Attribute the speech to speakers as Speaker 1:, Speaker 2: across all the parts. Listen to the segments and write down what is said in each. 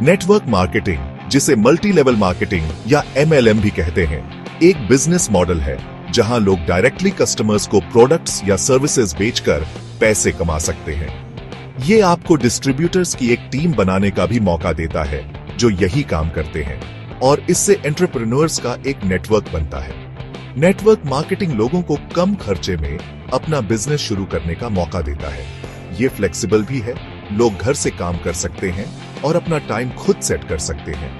Speaker 1: Network marketing, जिसे multi level marketing या MLM भी कहते हैं, एक बिजनेस मॉडल है जहां लोग डायरेक्टली कस्टमर्स को प्रोडक्ट्स या सर्विसेज बेचकर पैसे कमा सकते हैं। ये आपको डिस्ट्रीब्यूटर्स की एक टीम बनाने का भी मौका देता है जो यही काम करते हैं, और इससे एंटरप्रेन्योर्स का एक नेटवर्क बनता है। नेटवर्क मार्केटिंग लोगों को कम खर्चे में अपना बिजनेस शुरू करने का मौका देता है। ये फ्लेक्सिबल भी है, लोग घर से काम कर सकते हैं और अपना टाइम खुद सेट कर सकते हैं।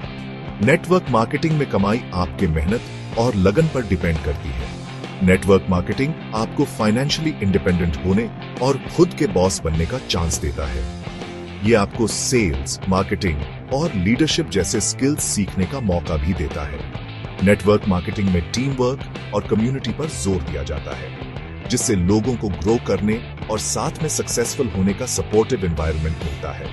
Speaker 1: नेटवर्क मार्केटिंग में कमाई आपके मेहनत और लगन पर डिपेंड करती है। नेटवर्क मार्केटिंग आपको फाइनेंशियली इंडिपेंडेंट होने और खुद के बॉस बनने का चांस देता है। ये आपको सेल्स, मार्केटिंग और लीडरशिप जैसे स्किल्स सीखने का मौका भी देता है। नेटवर्क मार्केटिंग में टीम वर्क और कम्युनिटी पर जोर दिया जाता है, जिससे लोगों को ग्रो करने और साथ में सक्सेसफुल होने का सपोर्टिव एनवायरनमेंट मिलता है।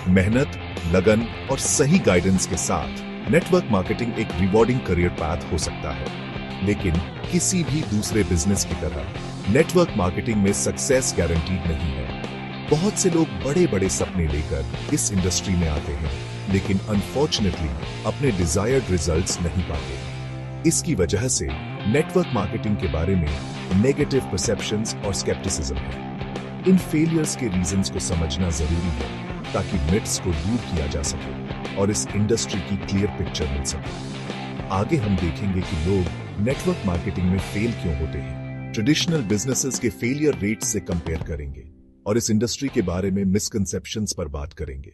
Speaker 1: मेहनत, लगन और सही गाइडेंस के साथ नेटवर्क मार्केटिंग एक रिवॉर्डिंग करियर पाथ हो सकता है। लेकिन किसी भी दूसरे बिजनेस की तरह नेटवर्क मार्केटिंग में सक्सेस गारंटीड नहीं है। बहुत से लोग बड़े बड़े सपने लेकर इस इंडस्ट्री में आते हैं, लेकिन अनफॉर्चुनेटली अपने डिजायर्ड रिजल्ट्स नहीं पाते। इसकी वजह से नेटवर्क मार्केटिंग के बारे में नेगेटिव परसेप्शंस और स्केप्टिसिज्म है। इन फेलियर्स के रीजंस को समझना जरूरी है ताकि मिथ्स को दूर किया जा सके और इस इंडस्ट्री की क्लियर पिक्चर मिल सके। आगे हम देखेंगे कि लोग नेटवर्क मार्केटिंग में फेल क्यों होते हैं, ट्रेडिशनल बिजनेसेस के फेलियर रेट से कंपेयर करेंगे और इस इंडस्ट्री के बारे में मिसकंसेप्शंस पर बात करेंगे।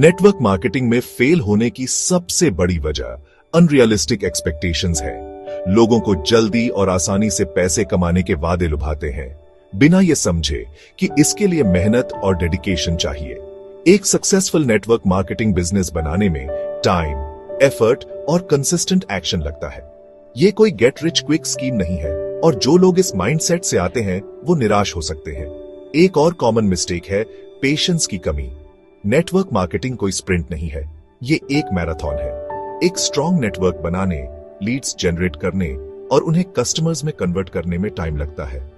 Speaker 1: नेटवर्क मार्केटिंग में फेल होने की सबसे बड़ी वजह अनरियलिस्टिक एक्सपेक्टेशंस है। लोगों को जल्दी और आसानी से पैसे कमाने के वादे लुभाते हैं, बिना ये समझे कि इसके लिए मेहनत और डेडिकेशन चाहिए। एक सक्सेसफुल नेटवर्क मार्केटिंग बिजनेस बनाने में टाइम, एफर्ट और कंसिस्टेंट एक्शन लगता है। ये कोई गेट रिच क्विक स्कीम नहीं है, और जो लोग इस माइंडसेट से आते हैं वो निराश हो सकते हैं। एक और कॉमन मिस्टेक है पेशेंस की कमी। नेटवर्क मार्केटिंग कोई स्प्रिंट नहीं है, ये एक मैराथन है। एक स्ट्रॉन्ग नेटवर्क बनाने, लीड्स जनरेट करने और उन्हें कस्टमर्स में कन्वर्ट करने में टाइम लगता है।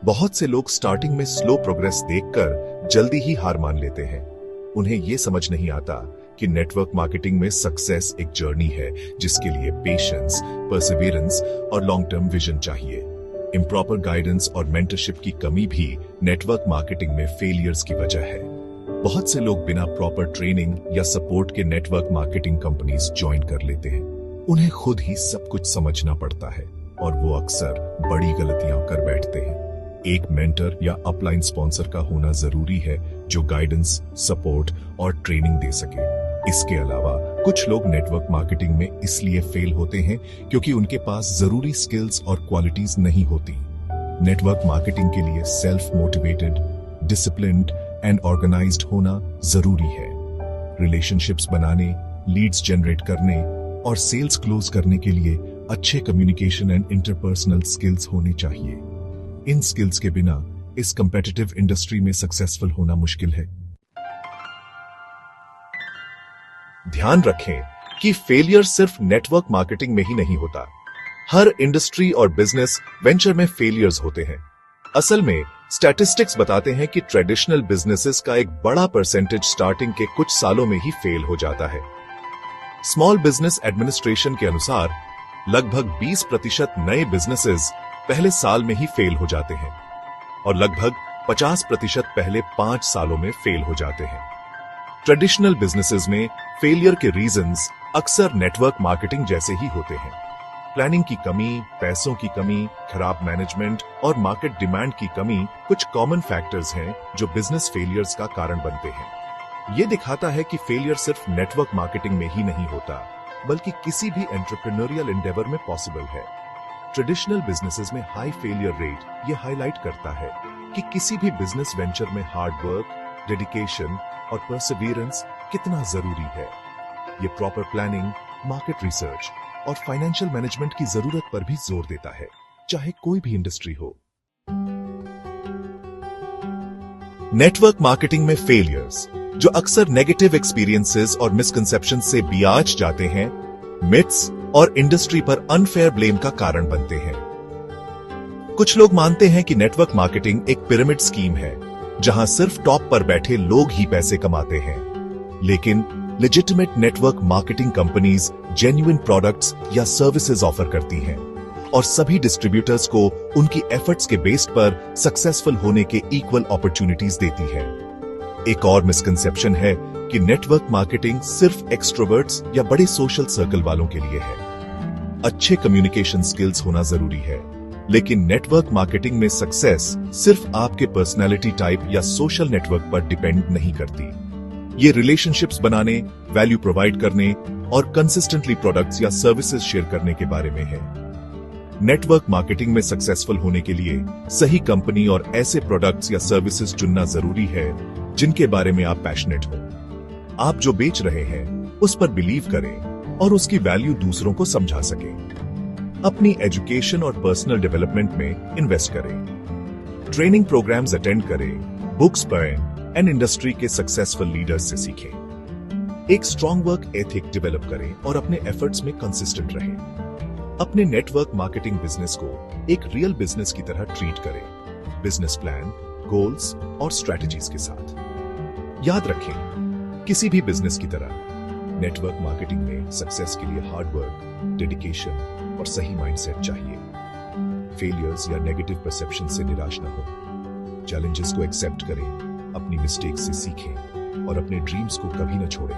Speaker 1: बहुत से लोग स्टार्टिंग में स्लो प्रोग्रेस देखकर जल्दी ही हार मान लेते हैं। उन्हें यह समझ नहीं आता कि नेटवर्क मार्केटिंग में सक्सेस एक जर्नी है जिसके लिए पेशेंस, परसिवियरेंस और लॉन्ग टर्म विजन चाहिए। इम्प्रॉपर गाइडेंस और मेंटरशिप की कमी भी नेटवर्क मार्केटिंग में फेलियर्स की वजह है। बहुत से लोग बिना प्रॉपर ट्रेनिंग या सपोर्ट के नेटवर्क मार्केटिंग कंपनीज ज्वाइन कर लेते हैं। उन्हें खुद ही सब कुछ समझना पड़ता है और वो अक्सर बड़ी गलतियां कर बैठते हैं। एक मेंटर या अपलाइन स्पॉन्सर का होना जरूरी है जो गाइडेंस, सपोर्ट और ट्रेनिंग दे सके। इसके अलावा कुछ लोग नेटवर्क मार्केटिंग में इसलिए फेल होते हैं क्योंकि उनके पास जरूरी स्किल्स और क्वालिटीज नहीं होती। नेटवर्क मार्केटिंग के लिए self motivated, disciplined and organised होना जरूरी है। रिलेशनशिप्स बनाने, लीड्स जनरेट करने और सेल्स क्लोज करने के लिए अच्छे कम्युनिकेशन एंड इंटरपर्सनल स्किल्स होने चाहिए। इन स्किल्स के बिना इस कम्पिटिटिव इंडस्ट्री में सक्सेसफुल होना मुश्किल है। ध्यान रखें कि फेलियर सिर्फ नेटवर्क मार्केटिंग में ही नहीं होता। हर इंडस्ट्री और बिजनेस वेंचर में फेलियर्स होते हैं। असल में स्टैटिस्टिक्स बताते हैं कि ट्रेडिशनल बिजनेसेस का एक बड़ा परसेंटेज स्टार्टिंग के कुछ सालों में ही फेल हो जाता है। स्मॉल बिजनेस एडमिनिस्ट्रेशन के अनुसार लगभग 20% नए बिजनेसेस पहले साल में ही फेल हो जाते हैं और लगभग 50% पहले 5 सालों में फेल हो जाते हैं। ट्रेडिशनल बिजनेसेस में फेलियर के रीजंस अक्सर नेटवर्क मार्केटिंग जैसे ही होते हैं। प्लानिंग की कमी, पैसों की कमी, खराब मैनेजमेंट और मार्केट डिमांड की कमी कुछ कॉमन फैक्टर्स हैं जो बिजनेस फेलियर्स का कारण बनते हैं। ये दिखाता है कि फेलियर सिर्फ नेटवर्क मार्केटिंग में ही नहीं होता, बल्कि किसी भी एंटरप्रेन्योरियल एंडेवर में पॉसिबल है। ट्रेडिशनल बिजनेसेस में हाई फेलियर रेट ये हाईलाइट करता है कि किसी भी बिजनेस वेंचर में हार्ड वर्क, डेडिकेशन और परसिवियरेंस कितना जरूरी है। ये प्रॉपर प्लानिंग, मार्केट रिसर्च और फाइनेंशियल मैनेजमेंट की जरूरत पर भी जोर देता है, चाहे कोई भी इंडस्ट्री हो। नेटवर्क मार्केटिंग में फेलियर्स जो अक्सर नेगेटिव एक्सपीरियंसेस और मिसकंसेप्शन से बियाज जाते हैं, मिथ्स और इंडस्ट्री पर अनफेयर ब्लेम का कारण बनते हैं। कुछ लोग मानते हैं कि नेटवर्क मार्केटिंग एक पिरामिड स्कीम है, जहां सिर्फ टॉप पर बैठे लोग ही पैसे कमाते हैं। लेकिन legitimate network marketing companies genuine products या सर्विसेज ऑफर करती हैं और सभी डिस्ट्रीब्यूटर्स को उनकी एफर्ट्स के बेस पर सक्सेसफुल होने के इक्वल अपॉर्चुनिटीज देती है। एक और मिसकंसेप्शन है कि नेटवर्क मार्केटिंग सिर्फ एक्सट्रोवर्ट्स या बड़े सोशल सर्कल वालों के लिए है। अच्छे कम्युनिकेशन स्किल्स होना जरूरी है, लेकिन नेटवर्क मार्केटिंग में सक्सेस सिर्फ आपके पर्सनालिटी टाइप या सोशल नेटवर्क पर डिपेंड नहीं करती। ये रिलेशनशिप्स बनाने, वैल्यू प्रोवाइड करने और कंसिस्टेंटली प्रोडक्ट्स या सर्विसेज शेयर करने के बारे में है। नेटवर्क मार्केटिंग में सक्सेसफुल होने के लिए सही कंपनी और ऐसे प्रोडक्ट्स या सर्विसेज चुनना जरूरी है जिनके बारे में आप पैशनेट हो। आप जो बेच रहे हैं उस पर बिलीव करें और उसकी वैल्यू दूसरों को समझा सकें। अपनी एजुकेशन और पर्सनल डेवलपमेंट में इन्वेस्ट करें। ट्रेनिंग प्रोग्राम्स अटेंड करें, बुक्स पढ़ें एंड इंडस्ट्री के सक्सेसफुल लीडर्स से सीखें। एक स्ट्रॉन्ग वर्क एथिक डेवलप करें और अपने एफर्ट्स में कंसिस्टेंट रहें। अपने नेटवर्क मार्केटिंग बिजनेस को एक रियल बिजनेस की तरह ट्रीट करें, बिजनेस प्लान, गोल्स और स्ट्रेटजीज के साथ। याद रखें, किसी भी बिजनेस की तरह नेटवर्क मार्केटिंग में सक्सेस के लिए हार्ड वर्क, डेडिकेशन और सही माइंडसेट चाहिए। फेलियर्स या नेगेटिव परसेप्शन से निराश न हो। चैलेंजेस को एक्सेप्ट करें, अपनी मिस्टेक से सीखें और अपने ड्रीम्स को कभी न छोड़ें।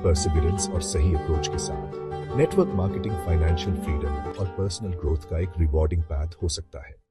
Speaker 1: परसिवियरेंस और सही अप्रोच के साथ नेटवर्क मार्केटिंग फाइनेंशियल फ्रीडम और पर्सनल ग्रोथ का एक रिवॉर्डिंग पाथ हो सकता है।